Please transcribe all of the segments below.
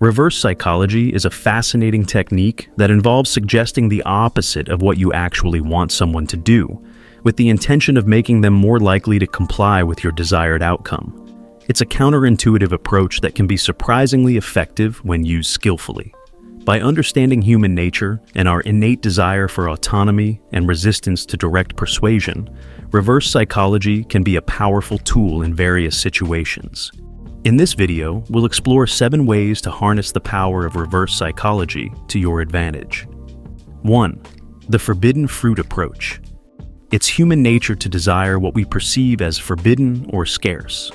Reverse psychology is a fascinating technique that involves suggesting the opposite of what you actually want someone to do, with the intention of making them more likely to comply with your desired outcome. It's a counterintuitive approach that can be surprisingly effective when used skillfully. By understanding human nature and our innate desire for autonomy and resistance to direct persuasion, reverse psychology can be a powerful tool in various situations. In this video, we'll explore 7 ways to harness the power of reverse psychology to your advantage. 1. The forbidden fruit approach. It's human nature to desire what we perceive as forbidden or scarce.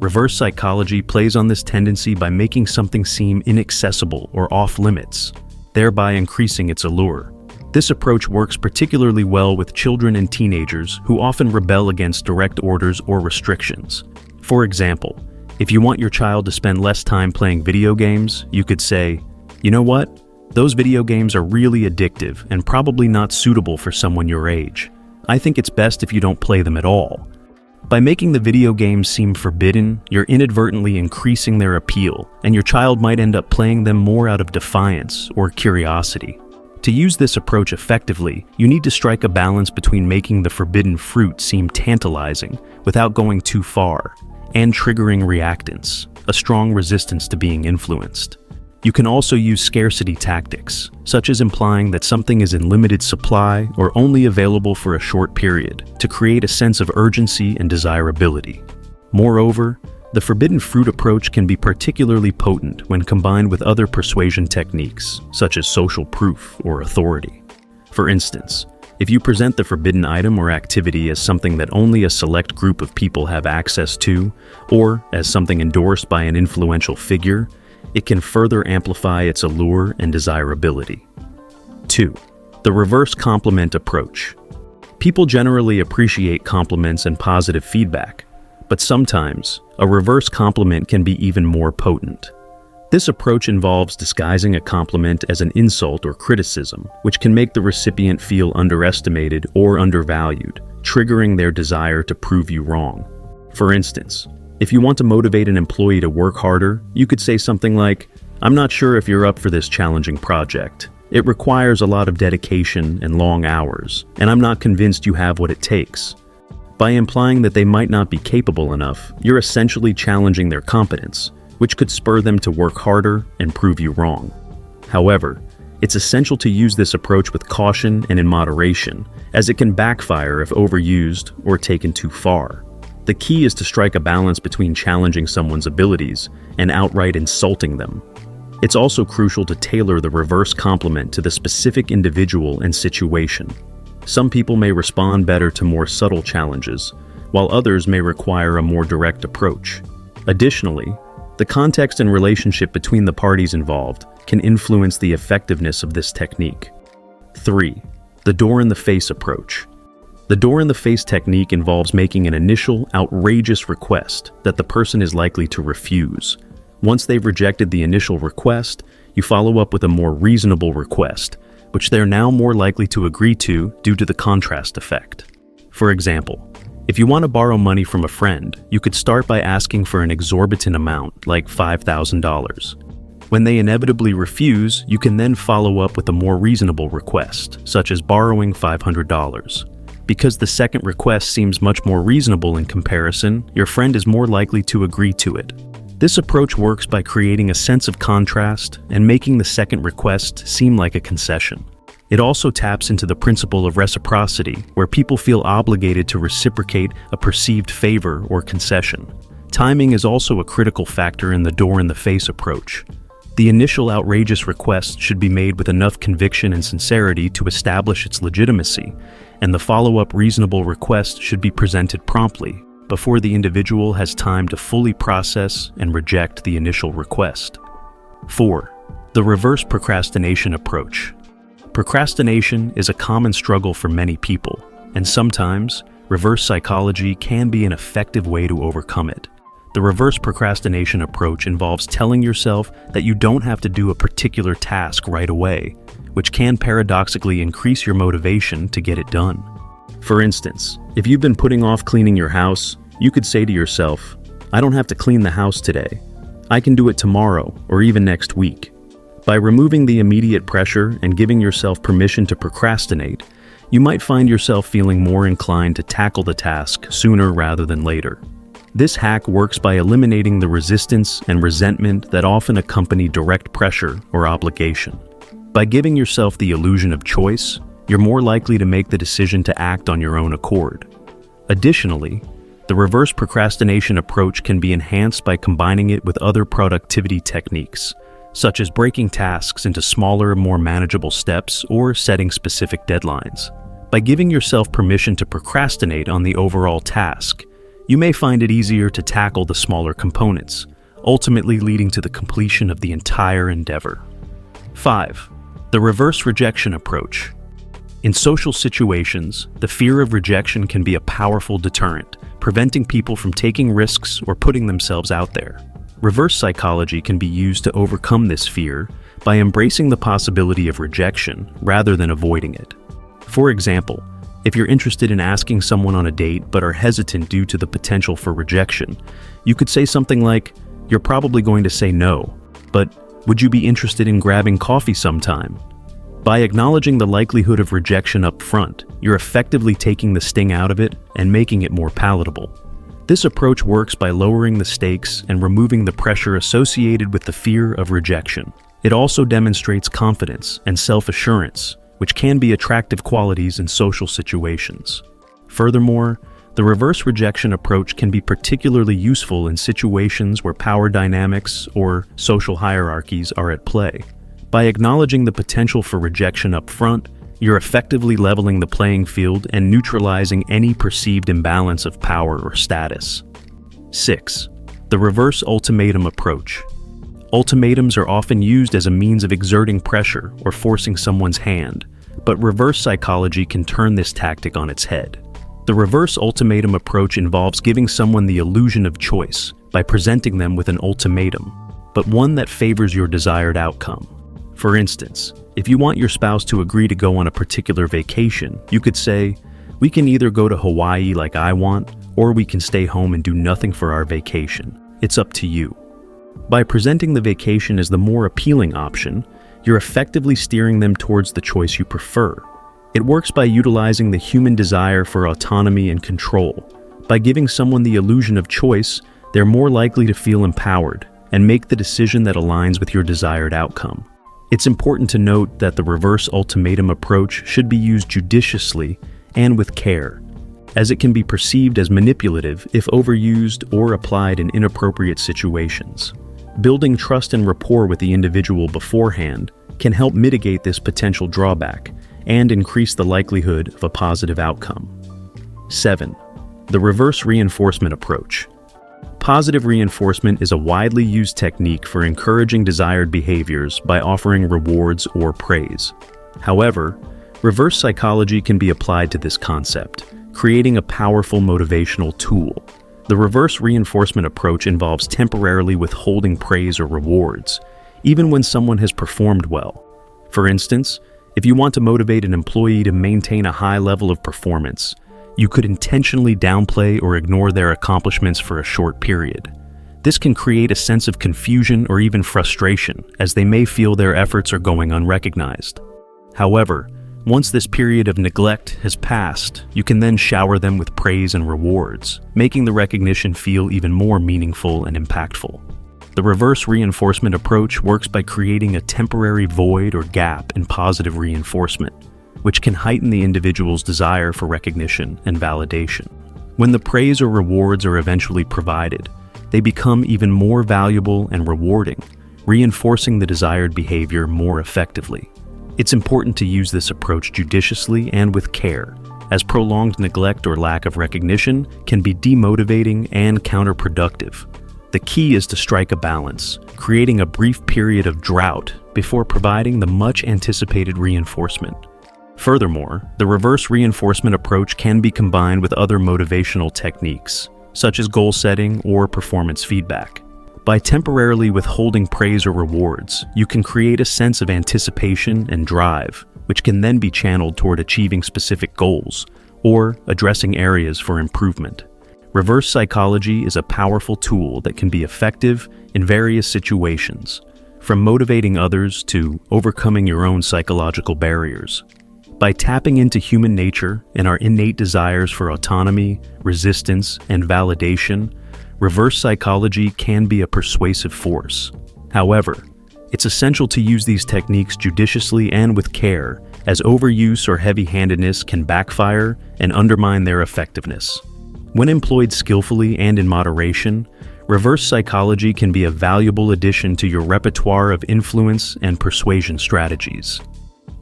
Reverse psychology plays on this tendency by making something seem inaccessible or off-limits, thereby increasing its allure. This approach works particularly well with children and teenagers who often rebel against direct orders or restrictions. For example, if you want your child to spend less time playing video games, you could say, "You know what? Those video games are really addictive and probably not suitable for someone your age. I think it's best if you don't play them at all." By making the video games seem forbidden, you're inadvertently increasing their appeal, and your child might end up playing them more out of defiance or curiosity. To use this approach effectively, you need to strike a balance between making the forbidden fruit seem tantalizing without going too far, and triggering reactance, a strong resistance to being influenced. You can also use scarcity tactics, such as implying that something is in limited supply or only available for a short period, to create a sense of urgency and desirability. Moreover, the forbidden fruit approach can be particularly potent when combined with other persuasion techniques, such as social proof or authority. For instance, if you present the forbidden item or activity as something that only a select group of people have access to, or as something endorsed by an influential figure, it can further amplify its allure and desirability. 2. The reverse compliment approach. People generally appreciate compliments and positive feedback, but sometimes a reverse compliment can be even more potent. This approach involves disguising a compliment as an insult or criticism, which can make the recipient feel underestimated or undervalued, triggering their desire to prove you wrong. For instance, if you want to motivate an employee to work harder, you could say something like, "I'm not sure if you're up for this challenging project. It requires a lot of dedication and long hours, and I'm not convinced you have what it takes." By implying that they might not be capable enough, you're essentially challenging their competence, which could spur them to work harder and prove you wrong. However, it's essential to use this approach with caution and in moderation, as it can backfire if overused or taken too far. The key is to strike a balance between challenging someone's abilities and outright insulting them. It's also crucial to tailor the reverse compliment to the specific individual and situation. Some people may respond better to more subtle challenges, while others may require a more direct approach. Additionally, the context and relationship between the parties involved can influence the effectiveness of this technique. 3. The door-in-the-face approach. The door-in-the-face technique involves making an initial, outrageous request that the person is likely to refuse. Once they've rejected the initial request, you follow up with a more reasonable request, which they're now more likely to agree to due to the contrast effect. For example, if you want to borrow money from a friend, you could start by asking for an exorbitant amount, like $5,000. When they inevitably refuse, you can then follow up with a more reasonable request, such as borrowing $500. Because the second request seems much more reasonable in comparison, your friend is more likely to agree to it. This approach works by creating a sense of contrast and making the second request seem like a concession. It also taps into the principle of reciprocity, where people feel obligated to reciprocate a perceived favor or concession. Timing is also a critical factor in the door-in-the-face approach. The initial outrageous request should be made with enough conviction and sincerity to establish its legitimacy, and the follow-up reasonable request should be presented promptly, before the individual has time to fully process and reject the initial request. 4. The reverse procrastination approach. Procrastination is a common struggle for many people, and sometimes reverse psychology can be an effective way to overcome it. The reverse procrastination approach involves telling yourself that you don't have to do a particular task right away, which can paradoxically increase your motivation to get it done. For instance, if you've been putting off cleaning your house, you could say to yourself, "I don't have to clean the house today. "I can do it tomorrow or even next week." By removing the immediate pressure and giving yourself permission to procrastinate, you might find yourself feeling more inclined to tackle the task sooner rather than later. This hack works by eliminating the resistance and resentment that often accompany direct pressure or obligation. By giving yourself the illusion of choice, you're more likely to make the decision to act on your own accord. Additionally, the reverse procrastination approach can be enhanced by combining it with other productivity techniques, such as breaking tasks into smaller, more manageable steps or setting specific deadlines. By giving yourself permission to procrastinate on the overall task, you may find it easier to tackle the smaller components, ultimately leading to the completion of the entire endeavor. 5. The reverse rejection approach. In social situations, the fear of rejection can be a powerful deterrent, preventing people from taking risks or putting themselves out there. Reverse psychology can be used to overcome this fear by embracing the possibility of rejection rather than avoiding it. For example, if you're interested in asking someone on a date but are hesitant due to the potential for rejection, you could say something like, "You're probably going to say no, but would you be interested in grabbing coffee sometime?" By acknowledging the likelihood of rejection up front, you're effectively taking the sting out of it and making it more palatable. This approach works by lowering the stakes and removing the pressure associated with the fear of rejection. It also demonstrates confidence and self-assurance, which can be attractive qualities in social situations. Furthermore, the reverse rejection approach can be particularly useful in situations where power dynamics or social hierarchies are at play. By acknowledging the potential for rejection up front, you're effectively leveling the playing field and neutralizing any perceived imbalance of power or status. 6. The reverse ultimatum approach. Ultimatums are often used as a means of exerting pressure or forcing someone's hand, but reverse psychology can turn this tactic on its head. The reverse ultimatum approach involves giving someone the illusion of choice by presenting them with an ultimatum, but one that favors your desired outcome. For instance, if you want your spouse to agree to go on a particular vacation, you could say, "We can either go to Hawaii like I want, or we can stay home and do nothing for our vacation. It's up to you." By presenting the vacation as the more appealing option, you're effectively steering them towards the choice you prefer. It works by utilizing the human desire for autonomy and control. By giving someone the illusion of choice, they're more likely to feel empowered and make the decision that aligns with your desired outcome. It's important to note that the reverse ultimatum approach should be used judiciously and with care, as it can be perceived as manipulative if overused or applied in inappropriate situations. Building trust and rapport with the individual beforehand can help mitigate this potential drawback and increase the likelihood of a positive outcome. 7. The reverse reinforcement approach. Positive reinforcement is a widely used technique for encouraging desired behaviors by offering rewards or praise. However, reverse psychology can be applied to this concept, creating a powerful motivational tool. The reverse reinforcement approach involves temporarily withholding praise or rewards, even when someone has performed well. For instance, if you want to motivate an employee to maintain a high level of performance, you could intentionally downplay or ignore their accomplishments for a short period. This can create a sense of confusion or even frustration, as they may feel their efforts are going unrecognized. However, once this period of neglect has passed, you can then shower them with praise and rewards, making the recognition feel even more meaningful and impactful. The reverse reinforcement approach works by creating a temporary void or gap in positive reinforcement, which can heighten the individual's desire for recognition and validation. When the praise or rewards are eventually provided, they become even more valuable and rewarding, reinforcing the desired behavior more effectively. It's important to use this approach judiciously and with care, as prolonged neglect or lack of recognition can be demotivating and counterproductive. The key is to strike a balance, creating a brief period of drought before providing the much-anticipated reinforcement. Furthermore, the reverse reinforcement approach can be combined with other motivational techniques, such as goal setting or performance feedback. By temporarily withholding praise or rewards, you can create a sense of anticipation and drive, which can then be channeled toward achieving specific goals or addressing areas for improvement. Reverse psychology is a powerful tool that can be effective in various situations, from motivating others to overcoming your own psychological barriers. By tapping into human nature and our innate desires for autonomy, resistance, and validation, reverse psychology can be a persuasive force. However, it's essential to use these techniques judiciously and with care, as overuse or heavy-handedness can backfire and undermine their effectiveness. When employed skillfully and in moderation, reverse psychology can be a valuable addition to your repertoire of influence and persuasion strategies.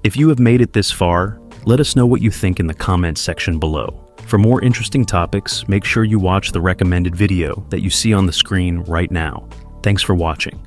If you have made it this far, let us know what you think in the comments section below. For more interesting topics, make sure you watch the recommended video that you see on the screen right now. Thanks for watching.